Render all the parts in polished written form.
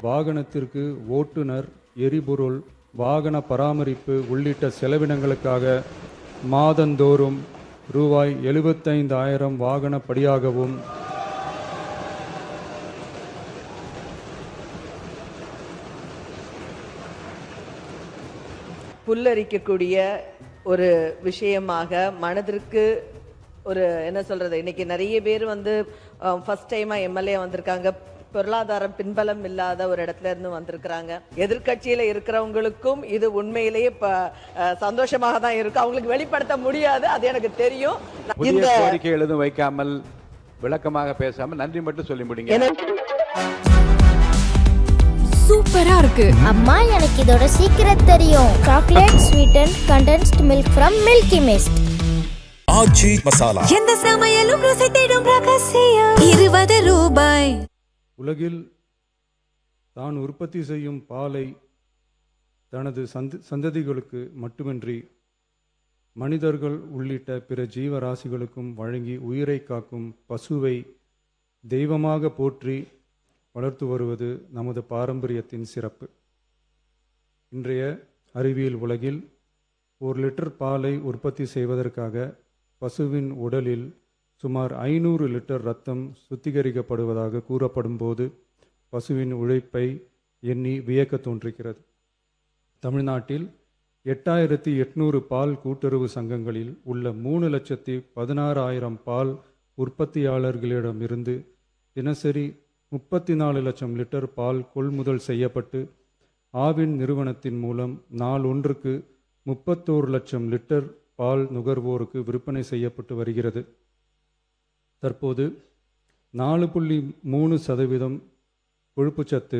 வாகனத்திற்கு ஓட்டுநர், எரிபொருள், வாகன பராமரிப்பு உள்ளிட்ட செலவினங்களுக்காக மாதந்தோறும் ரூபாய் 75,000 வாகன படியாகவும் புல்லரிக்கக்கூடிய ஒரு விஷயமாக மனதிற்கு ஒரு என்ன சொல்றது, இன்னைக்கு நிறைய பேர் ஃபர்ஸ்ட் டைமா எம்எல்ஏ வந்திருக்காங்க, பொருளாதாரம் பின்பலம் இல்லாத ஒரு இடத்துல இருந்து வந்திருக்கிறாங்க. எதிர்கட்சியில இருக்கிறவங்களுக்கும் இது உண்மையிலேயே சந்தோஷமாக தான் இருக்கு. அவங்களுக்கு வெளிப்படுத்த முடியாது, அது எனக்கு தெரியும். இந்த கோரிக்கை எழுதும் வைக்காமல் விளக்கமாக பேசாமல் நன்றி மட்டும் சொல்லி முடிங்க. சூப்பரா இருக்கு அம்மா, எனக்கு இதோட சீக்கிரம் தெரியும். Chocolate sweetened condensed milk from Milky Mist. Aachi Masala, எந்த சமையலும் ருசி தேடும் ரகசியம். 20 ரூபாய். உலகில் தான் உற்பத்தி செய்யும் பாலை தனது சந்ததிகளுக்கு மட்டுமின்றி மனிதர்கள் உள்ளிட்ட பிற ஜீவராசிகளுக்கும் வழங்கி உயிரை காக்கும் பசுவை தெய்வமாக போற்றி வளர்த்து வருவது நமது பாரம்பரியத்தின் சிறப்பு. இன்றைய அறிவியல் உலகில் 1 லிட்டர் பாலை உற்பத்தி செய்வதற்காக பசுவின் உடலில் சுமார் 500 லிட்டர் இரத்தம் சுத்திகரிக்கப்படுவதாக கூறப்படும் போது பசுவின் உழைப்பை எண்ணி வியக்க தோன்றுகிறது. தமிழ்நாட்டில் 8800 பால் கூட்டுறவு சங்கங்களில் உள்ள 3,16,000 பால் உற்பத்தியாளர்களிடமிருந்து தினசரி 34 லட்சம் லிட்டர் பால் கொள்முதல் செய்யப்பட்டு ஆவின் நிறுவனத்தின் மூலம் நாளொன்றுக்கு 31 லட்சம் லிட்டர் பால் நுகர்வோருக்கு விற்பனை செய்யப்பட்டு வருகிறது. தற்போது 4.3% கொழுப்புச்சத்து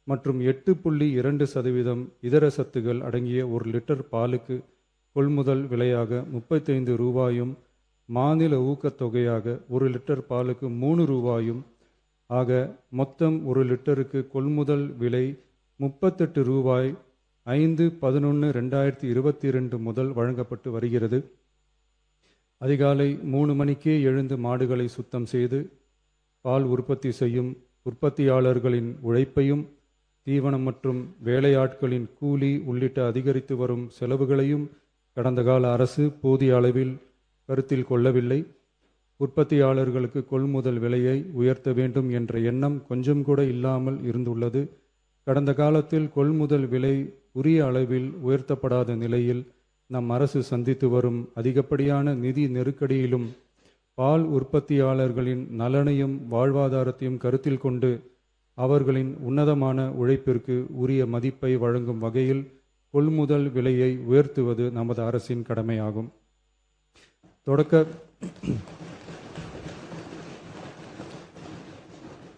மற்றும் 8.2% இதர சத்துகள் அடங்கிய 1 லிட்டர் பாலுக்கு கொள்முதல் விலையாக 35 ரூபாயும், மாநில ஊக்கத்தொகையாக 1 லிட்டர் பாலுக்கு 3 ரூபாயும் ஆக மொத்தம் 1 லிட்டருக்கு கொள்முதல் விலை 38 ரூபாய் 5/11/2022 முதல் வழங்கப்பட்டு வருகிறது. அதிகாலை 3 மணிக்கே எழுந்து மாடுகளை சுத்தம் செய்து பால் உற்பத்தி செய்யும் உற்பத்தியாளர்களின் உழைப்பையும் தீவனம் மற்றும் வேலையாட்களின் கூலி உள்ளிட்ட அதிகரித்து வரும் செலவுகளையும் கடந்த கால அரசு போதிய அளவில் கருத்தில் கொள்ளவில்லை. உற்பத்தியாளர்களுக்கு கொள்முதல் விலையை உயர்த்த வேண்டும் என்ற எண்ணம் கொஞ்சம் கூட இல்லாமல் இருந்துள்ளது. கடந்த காலத்தில் கொள்முதல் விலை உரிய அளவில் உயர்த்தப்படாத நிலையில் நம் அரசு சந்தித்து வரும் அதிகப்படியான நிதி நெருக்கடியிலும் பால் உற்பத்தியாளர்களின் நலனையும் வாழ்வாதாரத்தையும் கருத்தில் கொண்டு அவர்களின் உன்னதமான உழைப்பிற்கு உரிய மதிப்பை வழங்கும் வகையில் கொள்முதல் விலையை உயர்த்துவது நமது அரசின் கடமையாகும்.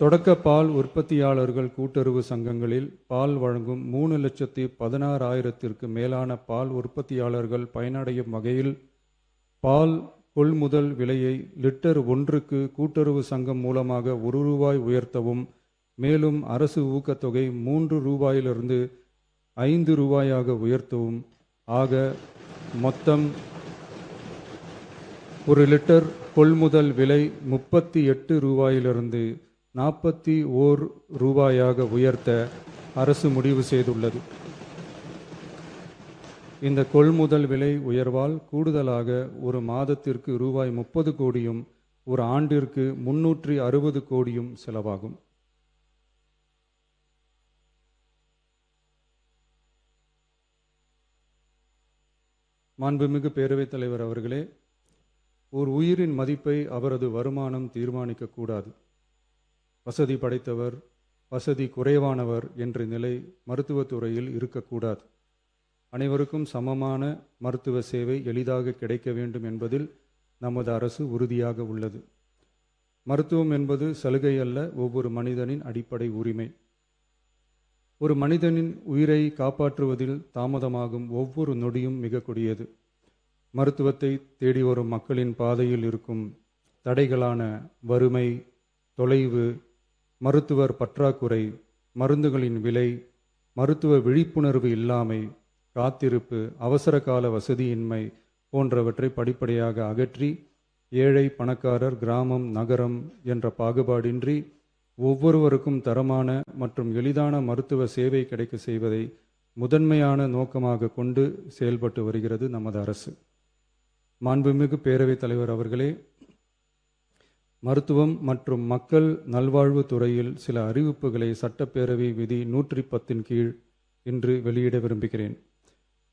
தொடக்க பால் உற்பத்தியாளர்கள் கூட்டுறவு சங்கங்களில் பால் வழங்கும் 3,16,000க்கு மேலான பால் உற்பத்தியாளர்கள் பயனடையும் வகையில் பால் கொள்முதல் விலையை லிட்டர் ஒன்றுக்கு கூட்டுறவு சங்கம் மூலமாக 1 ரூபாய் உயர்த்தவும், மேலும் அரசு ஊக்கத்தொகை 3 ரூபாயிலிருந்து 5 ரூபாயாக உயர்த்தவும் ஆக மொத்தம் 1 லிட்டர் கொள்முதல் விலை 38 ரூபாயிலிருந்து 41 ரூபாயாக உயர்த்த அரசு முடிவு செய்துள்ளது. இந்த கொள்முதல் விலை உயர்வால் கூடுதலாக ஒரு மாதத்திற்கு ரூபாய் 30 கோடியும் ஒரு ஆண்டிற்கு 360 கோடியும் செலவாகும். மாண்புமிகு பேரவைத் தலைவர் அவர்களே, ஒரு உயிரின் மதிப்பை அவரது வருமானம் தீர்மானிக்கக்கூடாது. வசதி படைத்தவர், வசதி குறைவானவர் என்ற நிலை மருத்துவத்துறையில் இருக்கக்கூடாது. அனைவருக்கும் சமமான மருத்துவ சேவை எளிதாக கிடைக்க வேண்டும் என்பதில் நமது அரசு உறுதியாக உள்ளது. மருத்துவம் என்பது சலுகை அல்ல, ஒவ்வொரு மனிதனின் அடிப்படை உரிமை. ஒரு மனிதனின் உயிரை காப்பாற்றுவதில் தாமதமாகும் ஒவ்வொரு நொடியும் மிக கொடியது. மருத்துவத்தை தேடி வரும் மக்களின் பாதையில் இருக்கும் தடைகளான வறுமை, தொலைவு, மருத்துவர் பற்றாக்குறை, மருந்துகளின் விலை, மருத்துவ விழிப்புணர்வு இல்லாமை, காத்திருப்பு, அவசர கால வசதியின்மை போன்றவற்றை படிப்படியாக அகற்றி ஏழை, பணக்காரர், கிராமம், நகரம் என்ற பாகுபாடின்றி ஒவ்வொருவருக்கும் தரமான மற்றும் எளிதான மருத்துவ சேவை கிடைக்க செய்வதை முதன்மையான நோக்கமாக கொண்டு செயல்பட்டு வருகிறது நமது அரசு. மாண்புமிகு பேரவைத் தலைவர் அவர்களே, மருத்துவம் மற்றும் மக்கள் நல்வாழ்வு துறையில் சில அறிவிப்புகளை சட்டப்பேரவை விதி 110 கீழ் இன்று வெளியிட விரும்புகிறேன்.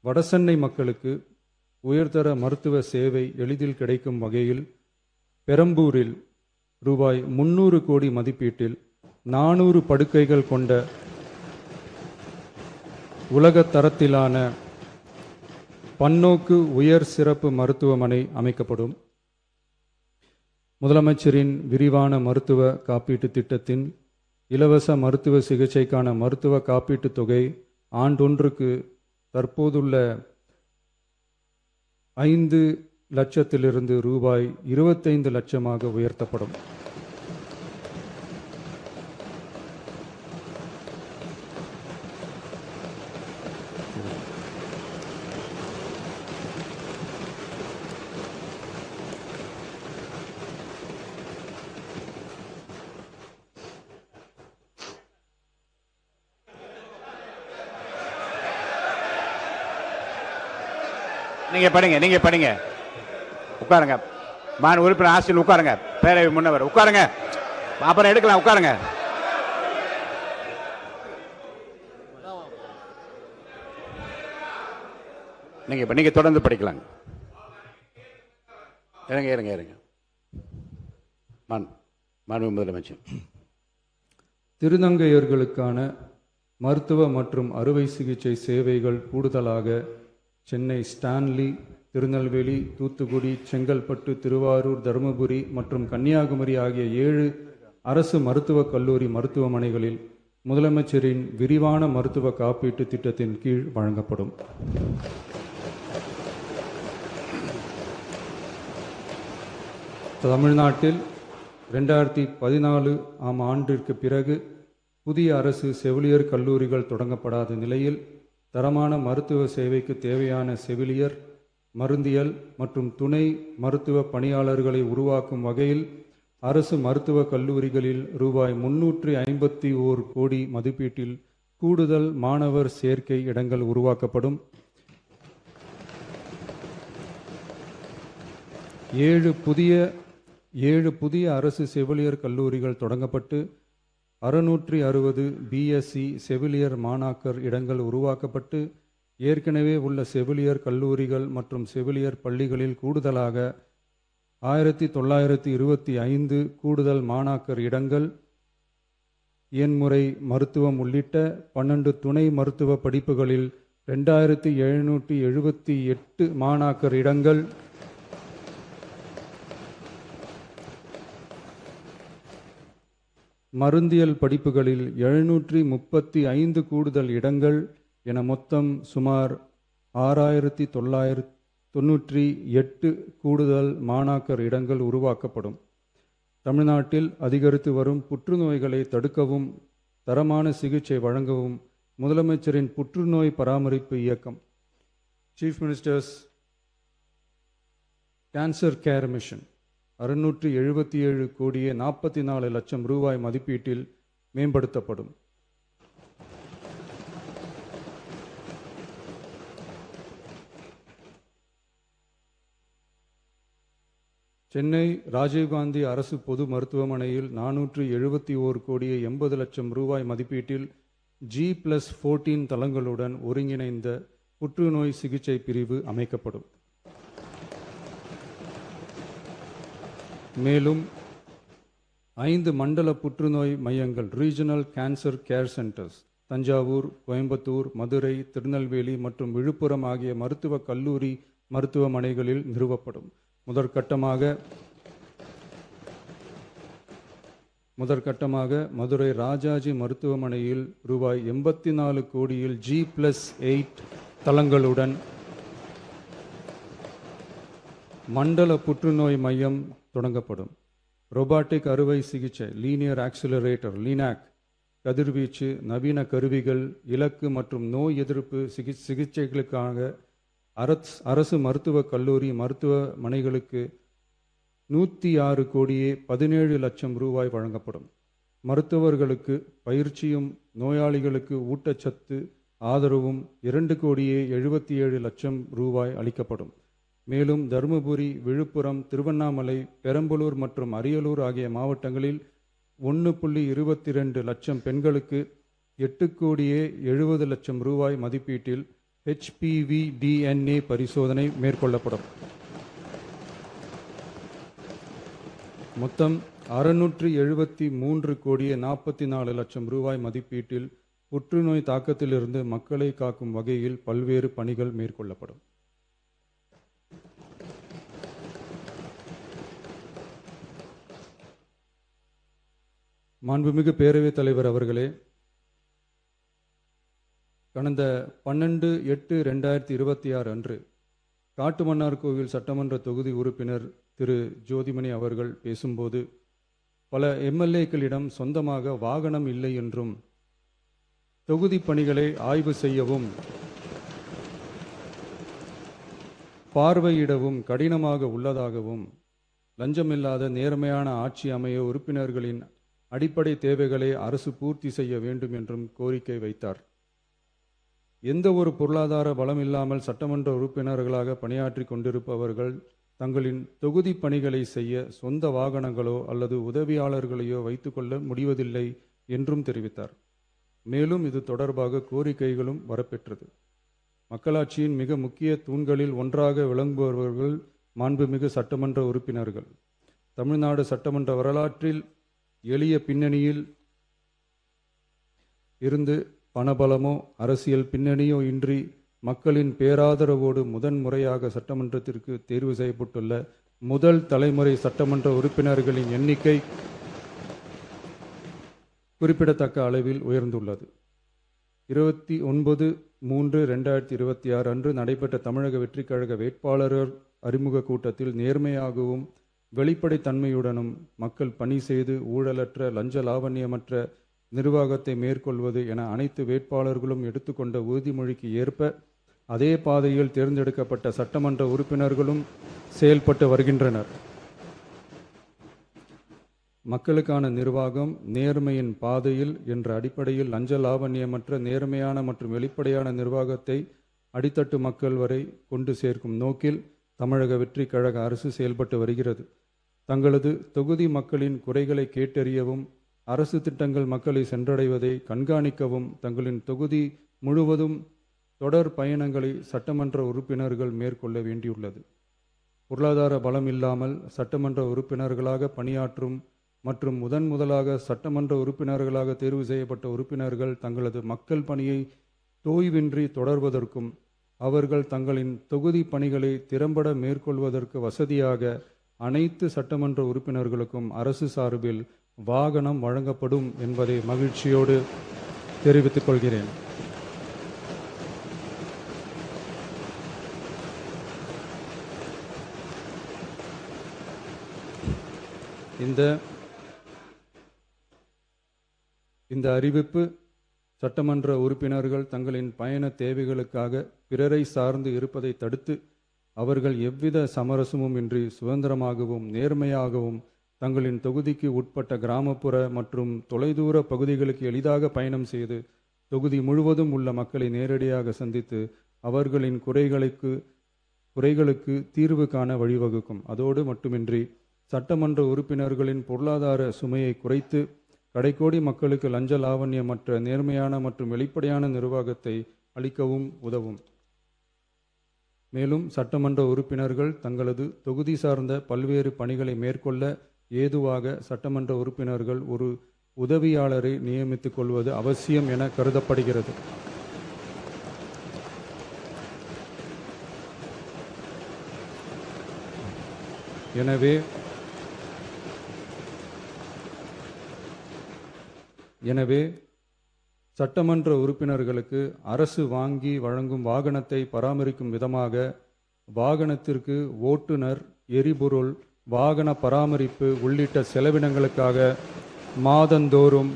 வடசென்னை மக்களுக்கு உயர்தர மருத்துவ சேவை எளிதில் கிடைக்கும் வகையில் பெரம்பூரில் ரூபாய் 300 கோடி மதிப்பீட்டில் 400 படுக்கைகள் கொண்ட உலக தரத்திலான பன்னோக்கு உயர் சிறப்பு மருத்துவமனை அமைக்கப்படும். முதலமைச்சரின் விரிவான மருத்துவ காப்பீட்டு திட்டத்தின் இலவச மருத்துவ சிகிச்சைக்கான மருத்துவ காப்பீட்டுத் தொகை ஆண்டொன்றுக்கு தற்போதுள்ள 5 லட்சத்திலிருந்து ரூபாய் 25 லட்சமாக உயர்த்தப்படும். நீங்க படிங்க உட்காருங்க. மாநில உறுப்பினர் ஆசிரியர் உட்காருங்க. பேரவை முன்னவர் உட்காருங்க. அப்புறம் எடுக்கலாம். உட்காருங்க. நீங்க தொடர்ந்து படிக்கலாங்க. இருங்க. மாண்பு முதலமைச்சர். திருநங்கையர்களுக்கான மருத்துவ மற்றும் அறுவை சிகிச்சை சேவைகள் கூடுதலாக சென்னை, ஸ்டான்லி, திருநெல்வேலி, தூத்துக்குடி, செங்கல்பட்டு, திருவாரூர், தருமபுரி மற்றும் கன்னியாகுமரி ஆகிய 7 அரசு மருத்துவக் கல்லூரி மருத்துவமனைகளில் முதலமைச்சரின் விரிவான மருத்துவ காப்பீட்டு திட்டத்தின் கீழ் வழங்கப்படும். தமிழ்நாட்டில் 2014 ஆம் ஆண்டிற்கு பிறகு புதிய அரசு செவிலியர் கல்லூரிகள் தொடங்கப்படாத நிலையில் தரமான மருத்துவ சேவைக்கு தேவையான செவிலியர், மருந்தியல் மற்றும் துணை மருத்துவ பணியாளர்களை உருவாக்கும் வகையில் அரசு மருத்துவக் கல்லூரிகளில் ரூபாய் 351 கோடி மதிப்பீட்டில் கூடுதல் மாணவர் சேர்க்கை இடங்கள் உருவாக்கப்படும். 7 புதிய அரசு செவிலியர் கல்லூரிகள் தொடங்கப்பட்டு 660 பிஎஸ்சி செவிலியர் மாணாக்கர் இடங்கள் உருவாக்கப்பட்டு ஏற்கனவே உள்ள செவிலியர் கல்லூரிகள் மற்றும் செவிலியர் பள்ளிகளில் கூடுதலாக 1925 கூடுதல் மாணாக்கர் இடங்கள், எண்முறை மருத்துவம் உள்ளிட்ட 12 துணை மருத்துவ படிப்புகளில் 2778 மாணாக்கர் இடங்கள், மருந்தியல் படிப்புகளில் 735 கூடுதல் இடங்கள் என மொத்தம் சுமார் 6998 கூடுதல் மாணாக்கர் இடங்கள் உருவாக்கப்படும். தமிழ்நாட்டில் அதிகரித்து வரும் புற்றுநோய்களை தடுக்கவும் தரமான சிகிச்சை வழங்கவும் முதலமைச்சரின் புற்றுநோய் பராமரிப்பு இயக்கம் chief ministers cancer care mission 677 கோடியே 44 லட்சம் ரூபாய் மதிப்பீட்டில் மேம்படுத்தப்படும். சென்னை ராஜீவ்காந்தி அரசு பொது மருத்துவமனையில் 471 கோடியே 80 லட்சம் ரூபாய் மதிப்பீட்டில் G+14 தளங்களுடன் ஒருங்கிணைந்த புற்றுநோய் சிகிச்சை பிரிவு அமைக்கப்படும். மேலும் 5 மண்டல புற்றுநோய் மையங்கள் regional cancer care centres Thanjavur, Coimbatore, Madurai, Tirunelveli மற்றும் விழுப்புரம் ஆகிய மருத்துவக் கல்லூரி மருத்துவமனைகளில் நிறுவப்படும். முதற்கட்டமாக மதுரை ராஜாஜி மருத்துவமனையில் ரூபாய் 84 கோடியில் G+8 தளங்களுடன் மண்டல புற்றுநோய் மையம் தொடங்கப்படும். ரோபாட்டிக் அறுவை சிகிச்சை லீனியர் ஆக்சிலரேட்டர் லீனாக், கதிர்வீச்சு, நவீன கருவிகள், இலக்கு மற்றும் நோய் எதிர்ப்பு சிகிச்சைகளுக்காக அரசு மருத்துவக் கல்லூரி மருத்துவமனைகளுக்கு 106 கோடியே 17 லட்சம் ரூபாய் வழங்கப்படும். மருத்துவர்களுக்கு பயிற்சியும் நோயாளிகளுக்கு ஊட்டச்சத்து ஆதரவும் 2,77,00,000 ரூபாய் அளிக்கப்படும். மேலும் தருமபுரி, விழுப்புரம், திருவண்ணாமலை, பெரம்பலூர் மற்றும் அரியலூர் ஆகிய மாவட்டங்களில் 1.22 லட்சம் பெண்களுக்கு 8,70,00,000 ரூபாய் மதிப்பீட்டில் HPV DNA பரிசோதனை மேற்கொள்ளப்படும். மொத்தம் 673,44,00,000 ரூபாய் மதிப்பீட்டில் புற்றுநோய் தாக்கத்திலிருந்து மக்களை காக்கும் வகையில் பல்வேறு பணிகள் மேற்கொள்ளப்படும். மாண்புமிகு பேரவைத் தலைவர் அவர்களே, கடந்த 12/8/2026 அன்று காட்டுமன்னார்கோவில் சட்டமன்ற தொகுதி உறுப்பினர் திரு ஜோதிமணி அவர்கள் பேசும்போது, பல எம்எல்ஏக்களிடம் சொந்தமாக வாகனம் இல்லை என்றும் தொகுதி பணிகளை ஆய்வு செய்யவும் பார்வையிடவும் கடினமாக உள்ளதாகவும், லஞ்சமில்லாத நேர்மையான ஆட்சி அமைய உறுப்பினர்களின் அடிப்படை தேவைகளை அரசு பூர்த்தி செய்ய வேண்டும் என்றும் கோரிக்கை வைத்தார். எந்த ஒரு பொருளாதார பலம் இல்லாமல் சட்டமன்ற உறுப்பினர்களாக பணியாற்றி கொண்டிருப்பவர்கள் தங்களின் தொகுதி பணிகளை செய்ய சொந்த வாகனங்களோ அல்லது உதவியாளர்களையோ வைத்துக்கொள்ள முடிவதில்லை என்றும் தெரிவித்தார். மேலும் இது தொடர்பாக கோரிக்கைகளும் வரப்பெற்றது. மக்களாட்சியின் மிக முக்கிய தூண்களில் ஒன்றாக விளங்குபவர்கள் மாண்புமிகு சட்டமன்ற உறுப்பினர்கள். தமிழ்நாடு சட்டமன்ற வரலாற்றில் எளிய பின்னணியில் இருந்து பணபலமோ அரசியல் பின்னணியோ இன்றி மக்களின் பேராதரவோடு முதன்முறையாக சட்டமன்றத்திற்கு தேர்வு செய்யப்பட்டுள்ள முதல் தலைமுறை சட்டமன்ற உறுப்பினர்களின் எண்ணிக்கை குறிப்பிடத்தக்க அளவில் உயர்ந்துள்ளது. 29/3/2026 அன்று நடைபெற்ற தமிழக வெற்றிக் கழக வேட்பாளர் அறிமுக கூட்டத்தில் நேர்மையாகவும் வெளிப்படைத்தன்மையுடனும் மக்கள் பணி செய்து ஊழலற்ற லஞ்ச லாவண்யமற்ற நிர்வாகத்தை மேற்கொள்வது என அனைத்து வேட்பாளர்களும் எடுத்துக்கொண்ட உறுதிமொழிக்கு ஏற்ப அதே பாதையில் தேர்ந்தெடுக்கப்பட்ட சட்டமன்ற உறுப்பினர்களும் செயல்பட்டு வருகின்றனர். மக்களுக்கான நிர்வாகம் நேர்மையின் பாதையில் என்ற அடிப்படையில் லஞ்ச லாவண்யமற்ற நேர்மையான மற்றும் வெளிப்படையான நிர்வாகத்தை அடித்தட்டு மக்கள் வரை கொண்டு சேர்க்கும் நோக்கில் தமிழக வெற்றிக் கழக அரசு செயல்பட்டு வருகிறது. தங்களது தொகுதி மக்களின் குறைகளை கேட்டறியவும் அரசு திட்டங்கள் மக்களை சென்றடைவதை கண்காணிக்கவும் தங்களின் தொகுதி முழுவதும் தொடர் பயணங்களை சட்டமன்ற உறுப்பினர்கள் மேற்கொள்ள வேண்டியுள்ளது. பொருளாதார பலம் இல்லாமல் சட்டமன்ற உறுப்பினர்களாக பணியாற்றும் மற்றும் முதலாக சட்டமன்ற உறுப்பினர்களாக தேர்வு செய்யப்பட்ட உறுப்பினர்கள் தங்களது மக்கள் பணியை தோய்வின்றி தொடர்வதற்கும் அவர்கள் தங்களின் தொகுதி பணிகளை திறம்பட மேற்கொள்வதற்கு வசதியாக அனைத்து சட்டமன்ற உறுப்பினர்களுக்கும் அரசு சார்பில் வாகனம் வழங்கப்படும் என்பதை மகிழ்ச்சியோடு தெரிவித்துக் கொள்கிறேன். இந்த அறிவிப்பு சட்டமன்ற உறுப்பினர்கள் தங்களின் பயண தேவைகளுக்காக பிறரை சார்ந்து இருப்பதை தடுத்து அவர்கள் எவ்வித சமரசமும் இன்றி சுதந்திரமாகவும் நேர்மையாகவும் தங்களின் தொகுதிக்கு உட்பட்ட கிராமப்புற மற்றும் தொலைதூர பகுதிகளுக்கு எளிதாக பயணம் செய்து தொகுதி முழுவதும் உள்ள மக்களை நேரடியாக சந்தித்து அவர்களின் குறைகளுக்கு தீர்வு காண வழிவகுக்கும். அதோடு மட்டுமின்றி சட்டமன்ற உறுப்பினர்களின் பொருளாதார சுமையை குறைத்து கடைக்கோடி மக்களுக்கு லஞ்ச லாவண்யமற்ற நேர்மையான மற்றும் வெளிப்படையான நிர்வாகத்தை அளிக்கவும் உதவும். மேலும் சட்டமன்ற உறுப்பினர்கள் தங்களது தொகுதி சார்ந்த பல்வேறு பணிகளை மேற்கொள்ள ஏதுவாக சட்டமன்ற உறுப்பினர்கள் ஒரு உதவியாளரை நியமித்துக் கொள்வது அவசியம் என கருதப்படுகிறது. எனவே சட்டமன்ற உறுப்பினர்களுக்கு அரசு வாங்கி வழங்கும் வாகனத்தை பராமரிக்கும் விதமாக வாகனத்திற்கு ஓட்டுநர், எரிபொருள், வாகன பராமரிப்பு உள்ளிட்ட செலவினங்களுக்காக மாதந்தோறும்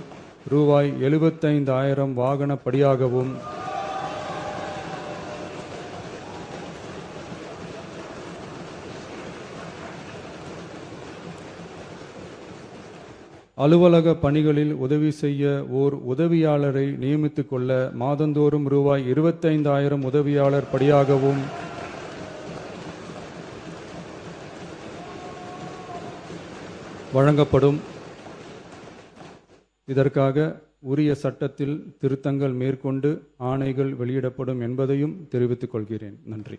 ரூபாய் 75,000 வாகனப்படியாகவும் அலுவலக பணிகளில் உதவி செய்ய ஓர் உதவியாளரை நியமித்துக் கொள்ள மாதந்தோறும் ரூபாய் 25,000 உதவியாளர் படியாகவும் வழங்கப்படும். இதற்காக உரிய சட்டத்தில் திருத்தங்கள் மேற்கொண்டு ஆணைகள் வெளியிடப்படும் என்பதையும் தெரிவித்துக் கொள்கிறேன். நன்றி.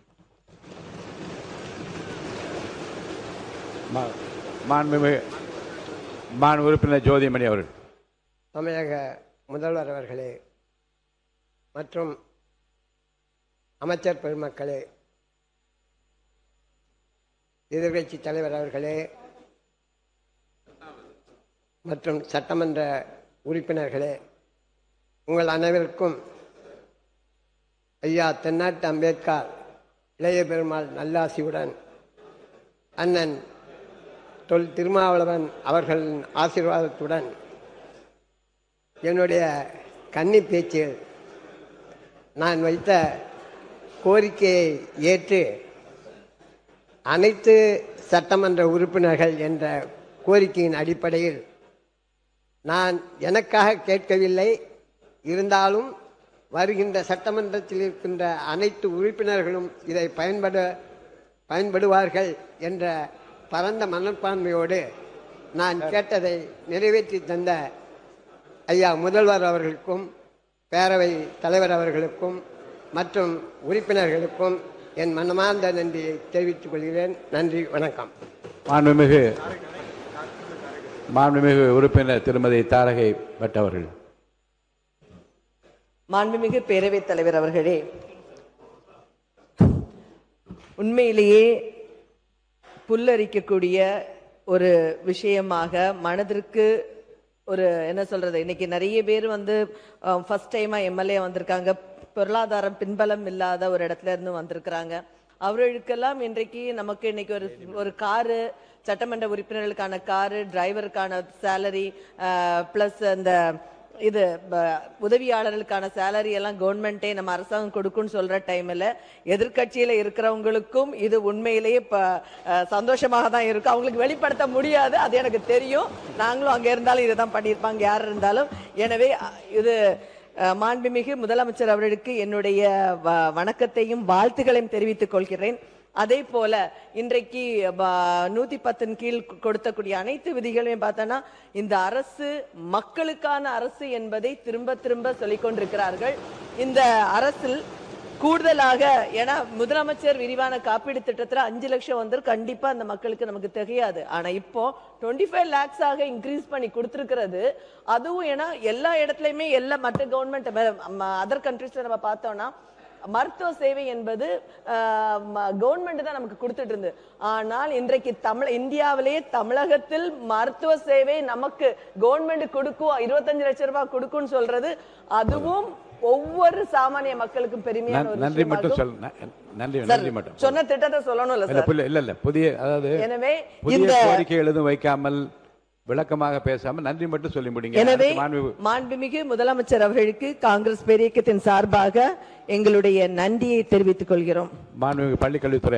மாண்புமிகு உறுப்பினர் ஜோதிமணி அவர்கள். தமிழக முதல்வர் அவர்களே மற்றும் அமைச்சர் பெருமக்களே, எதிர்க்கட்சி தலைவர் அவர்களே மற்றும் சட்டமன்ற உறுப்பினர்களே, உங்கள் அனைவருக்கும் ஐயா தென்னாட்டு அம்பேத்கர் இளைய பெருமாள் நல்லாசியுடன் அண்ணன் தொல் திருமாவளவன் அவர்களின் ஆசீர்வாதத்துடன் என்னுடைய கன்னி பேச்சில் நான் வைத்த கோரிக்கையை ஏற்று அனைத்து சட்டமன்ற உறுப்பினர்கள் என்ற கோரிக்கையின் அடிப்படையில் நான் எனக்காக கேட்கவில்லை, இருந்தாலும் வருகின்ற சட்டமன்றத்தில் இருக்கின்ற அனைத்து உறுப்பினர்களும் இதை பயன்படுவார்கள் என்ற பரந்த மனப்பான்மையோடு நான் கேட்டதை நிறைவேற்றி தந்த ஐயா முதல்வர் அவர்களுக்கும் பேரவை தலைவர் அவர்களுக்கும் மற்றும் உறுப்பினர்களுக்கும் என் மனமார்ந்த நன்றியை தெரிவித்துக் கொள்கிறேன். நன்றி, வணக்கம். மாண்புமிகு உறுப்பினர் திருமதி தாரகை பட் அவர்கள். மாண்புமிகு பேரவைத் தலைவர் அவர்களே, உண்மையிலேயே புல்லரிக்கக்கூடிய ஒரு விஷயமாக மனதிற்கு ஒரு என்ன சொல்றது, இன்னைக்கு நிறைய பேர் வந்து ஃபர்ஸ்ட் டைமா எம்எல்ஏ வந்திருக்காங்க, பொருளாதாரம் பின்பலம் இல்லாத ஒரு இடத்துல இருந்து வந்திருக்கிறாங்க. அவர்களுக்கெல்லாம் இன்றைக்கு நமக்கு இன்னைக்கு ஒரு காரு, சட்டமன்ற உறுப்பினர்களுக்கான காரு, டிரைவருக்கான சேலரி, பிளஸ் அந்த இது உதவியாளர்களுக்கான சேலரி எல்லாம் கவர்மெண்டே நம்ம அரசாங்கம் கொடுக்குன்னு சொல்ற டைம்ல எதிர்கட்சியில இருக்கிறவங்களுக்கும் இது உண்மையிலேயே சந்தோஷமாக தான் இருக்கும். அவங்களுக்கு வெளிப்படுத்த முடியாது, அது எனக்கு தெரியும். நாங்களும் அங்க இருந்தாலும் இதுதான் பண்ணியிருப்பாங்க யார் இருந்தாலும். எனவே இது மாண்புமிகு முதலமைச்சர் அவர்களுக்கு என்னுடைய வணக்கத்தையும் வாழ்த்துக்களையும் தெரிவித்துக் கொள்கிறேன். அதே போல இன்றைக்கு 110 கீழ் கொடுத்தக்கூடிய அனைத்து விதிகளையும் பார்த்தோன்னா இந்த அரசு மக்களுக்கான அரசு என்பதை திரும்ப திரும்ப சொல்லிக் கொண்டிருக்கிறார்கள். இந்த அரசில் கூடுதலாக, ஏன்னா முதலமைச்சர் விரிவான காப்பீடு திட்டத்தில் 5 லட்சம் வந்து கண்டிப்பா அந்த மக்களுக்கு நமக்கு தெரியாது. ஆனா இப்போ 25 lakhs ஆக இன்க்ரீஸ் பண்ணி கொடுத்திருக்கிறது. அதுவும் ஏன்னா எல்லா இடத்துலயுமே எல்லா மற்ற கவர்மெண்ட் அதர் கண்ட்ரீஸ்ல நம்ம பார்த்தோம்னா மருத்துவ சேவை என்பது கவர்மெண்ட் தான் நமக்கு கொடுத்துட்டு இருந்து. ஆனால் இன்றைக்கு இந்தியாவிலேயே தமிழகத்தில் மருத்துவ சேவை நமக்கு கவர்மெண்ட் கொடுக்கும், 25 லட்சம் ரூபாய் கொடுக்கும்னு சொல்றது அதுவும் ஒவ்வொரு சாமானிய மக்களுக்கும் பெருமையான ஒரு நன்றி மட்டும் சொன்ன திட்டத்தை சொல்லணும் இல்ல புதிய, அதாவது எனவே இந்த கோரிக்கை எழுதும் வைக்காமல் விளக்கமாக பேசாமல் நன்றி மட்டும் சொல்லி முடிங்க. எனவே மாண்புமிகு முதலமைச்சர் அவர்களுக்கு காங்கிரஸ் பேரியக்கத்தின் சார்பாக எங்களுடைய நன்றியை தெரிவித்துக் கொள்கிறோம். மாண்புமிகு பள்ளிக்கல்வித்துறை